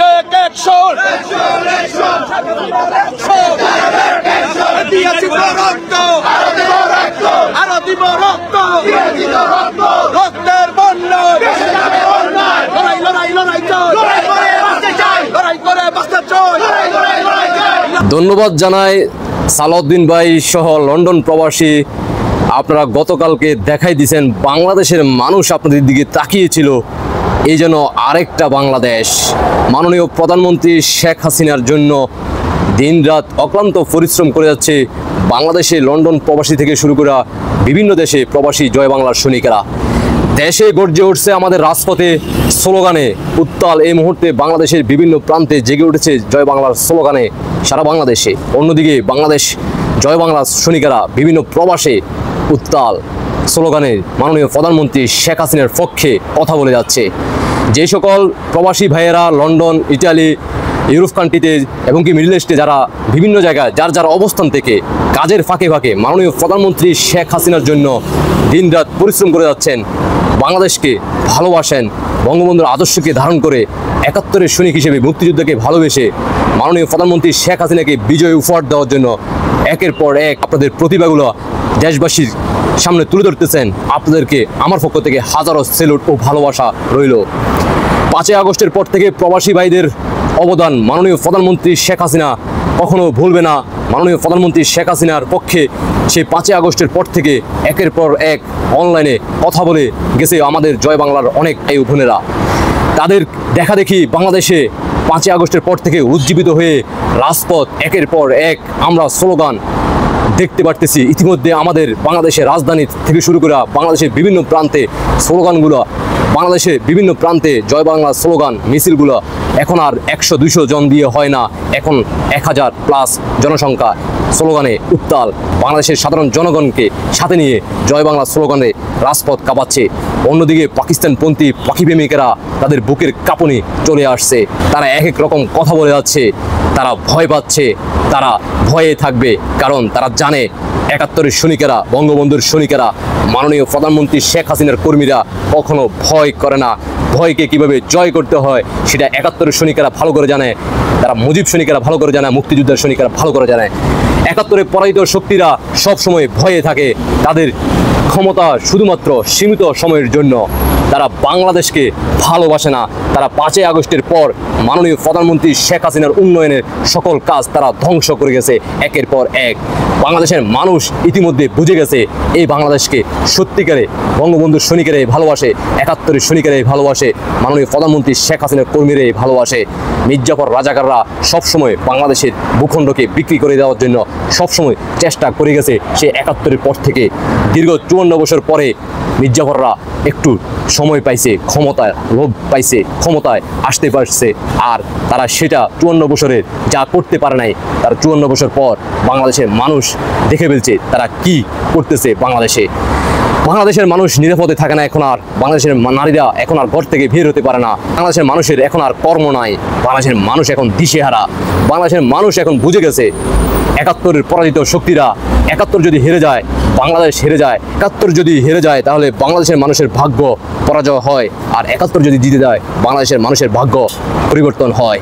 Direct action দিয়েছি তো রক্ত আরো দিব রক্ত রক্তের বন্যায় লড়াই লড়াই লড়াই লড়াই করে বাঁচতে চাই। ধন্যবাদ জানাই সালাউদ্দিন ভাই সহ লন্ডন প্রবাসী। আপনারা গতকালকে দেখাই দিয়েছেন বাংলাদেশের মানুষ আপনাদের দিকে তাকিয়েছিল। এই যেন আরেকটা বাংলাদেশ। মাননীয় প্রধানমন্ত্রী শেখ হাসিনার জন্য দিনরাত অক্লান্ত পরিশ্রম করে যাচ্ছে বাংলাদেশে লন্ডন প্রবাসী থেকে শুরু করে বিভিন্ন দেশে প্রবাসী জয় বাংলার সৈনিকেরা। দেশে গর্জে উঠছে আমাদের রাজপথে স্লোগানে উত্তাল। এই মুহূর্তে বাংলাদেশের বিভিন্ন প্রান্তে জেগে উঠেছে জয় বাংলার স্লোগানে সারা বাংলাদেশে। অন্যদিকে বাংলাদেশ জয় বাংলার সৈনিকেরা বিভিন্ন প্রবাসে উত্তাল স্লোগানে মাননীয় প্রধানমন্ত্রী শেখ হাসিনার পক্ষে কথা বলে যাচ্ছে। যে সকল প্রবাসী ভাইয়েরা লন্ডন, ইটালি, ইউরোপ কান্ট্রিতে এবং কি মিডল ইস্টে যারা বিভিন্ন জায়গায় যার যার অবস্থান থেকে কাজের ফাঁকে ফাঁকে মাননীয় প্রধানমন্ত্রী শেখ হাসিনার জন্য দিনরাত পরিশ্রম করে যাচ্ছেন, বাংলাদেশকে ভালোবাসেন, বঙ্গবন্ধুর আদর্শকে ধারণ করে ৭১-এর সৈনিক হিসেবে মুক্তিযুদ্ধকে ভালোবেসে মাননীয় প্রধানমন্ত্রী শেখ হাসিনাকে বিজয় উপহার দেওয়ার জন্য একের পর এক আপনাদের প্রতিভাগুলো দেশবাসীর সামনে তুলে ধরতেছেন। আপনাদেরকে আমার পক্ষ থেকে হাজারো সেলুট ও ভালোবাসা রইল। ৫ই আগস্টের পর থেকে প্রবাসী ভাইদের অবদান মাননীয় প্রধানমন্ত্রী শেখ হাসিনা কখনো ভুলবে না। মাননীয় প্রধানমন্ত্রী শেখ হাসিনার পক্ষে সেই ৫ই আগস্টের পর থেকে একের পর এক অনলাইনে কথা বলে গেছে আমাদের জয় বাংলার অনেক এই বোনেরা। তাদের দেখা দেখি বাংলাদেশে ৫ই আগস্টের পর থেকে উজ্জীবিত হয়ে রাজপথ একের পর এক আমরা স্লোগান দেখতে পারতেছি। ইতিমধ্যে আমাদের বাংলাদেশের রাজধানী থেকে শুরু করে বাংলাদেশের বিভিন্ন প্রান্তে স্লোগানগুলো, বাংলাদেশের বিভিন্ন প্রান্তে জয় বাংলা স্লোগান মিছিলগুলো এখন আর ১০০-২০০ জন দিয়ে হয় না, এখন ১,০০০+ জনসংখ্যা স্লোগানে উত্তাল। বাংলাদেশের সাধারণ জনগণকে সাথে নিয়ে জয় বাংলা স্লোগানে রাজপথ কাঁপাচ্ছে। অন্যদিকে পাকিস্তানপন্থী পাখিপ্রেমিকেরা তাদের বুকের কাঁপুনি চলে আসছে। তারা এক এক রকম কথা বলে যাচ্ছে, তারা ভয় পাচ্ছে, তারা ভয়ে থাকবে, কারণ তারা জানে ৭১-এর সৈনিকেরা, বঙ্গবন্ধুর সৈনিকেরা, মাননীয় প্রধানমন্ত্রী শেখ হাসিনার কর্মীরা কখনো ভয় করে না। ভয়কে কিভাবে জয় করতে হয় সেটা ৭১-এর সৈনিকেরা ভালো করে জানে, তারা মুজিব সৈনিকেরা ভালো করে জানে, মুক্তিযুদ্ধের সৈনিকেরা ভালো করে জানে। ৭১-এ পরাজিত শক্তিরা সবসময় ভয়ে থাকে। তাদের ক্ষমতা শুধুমাত্র সীমিত সময়ের জন্য। তারা বাংলাদেশকে ভালোবাসে না। তারা ৫ই আগস্টের পর মাননীয় প্রধানমন্ত্রী শেখ হাসিনার উন্নয়নের সকল কাজ তারা ধ্বংস করে গেছে একের পর এক। বাংলাদেশের মানুষ ইতিমধ্যে বুঝে গেছে এই বাংলাদেশকে সত্যিকারে বঙ্গবন্ধুর সৈনিকেরাই ভালোবাসে, ৭১-এর সৈনিকেরাই ভালোবাসে, মাননীয় প্রধানমন্ত্রী শেখ হাসিনার কর্মীরাই ভালোবাসে। মির্জাফর রাজাকাররা সবসময় বাংলাদেশের ভূখণ্ডকে বিক্রি করে দেওয়ার জন্য সবসময় চেষ্টা করে গেছে। সে ৭১-এর পর থেকে দীর্ঘ ৫৪ বছর পরে মির্জাফররা একটু সময় পাইছে, ক্ষমতায় লোভ পাইছে, ক্ষমতায় আসতে পারছে। আর তারা সেটা ৫৪ বছরের যা করতে পারে নাই, তার ৫৪ বছর পর বাংলাদেশের মানুষ দেখে ফেলছে তারা কি করতেছে। বাংলাদেশের মানুষ নিরাপদে থাকে না এখন আর। বাংলাদেশের নারীরা এখন আর ঘর থেকে বের হতে পারে না। বাংলাদেশের মানুষের এখন আর কর্ম নাই। বাংলাদেশের মানুষ এখন দিশেহারা। বাংলাদেশের মানুষ এখন বুঝে গেছে ৭১-এর পরাজিত শক্তিরা, ৭১ যদি হেরে যায় বাংলাদেশ হেরে যায়, ৭১ যদি হেরে যায় তাহলে বাংলাদেশের মানুষের ভাগ্য পরাজয় হয়, আর ৭১ যদি জিতে যায় বাংলাদেশের মানুষের ভাগ্য পরিবর্তন হয়।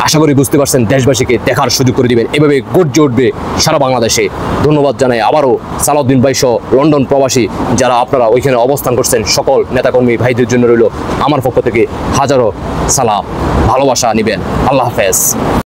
আশা করি বুঝতে পারছেন। দেশবাসীকে দেখার সুযোগ করে দিবেন। এভাবে গর্জে উঠবে সারা বাংলাদেশে। ধন্যবাদ জানাই আবারও সালাউদ্দিন ভাই সহ লন্ডন প্রবাসী যারা আপনারা ওইখানে অবস্থান করছেন সকল নেতাকর্মী ভাইদের জন্য রইল আমার পক্ষ থেকে হাজারো সালাম, ভালোবাসা নেবেন। আল্লাহ হাফেজ।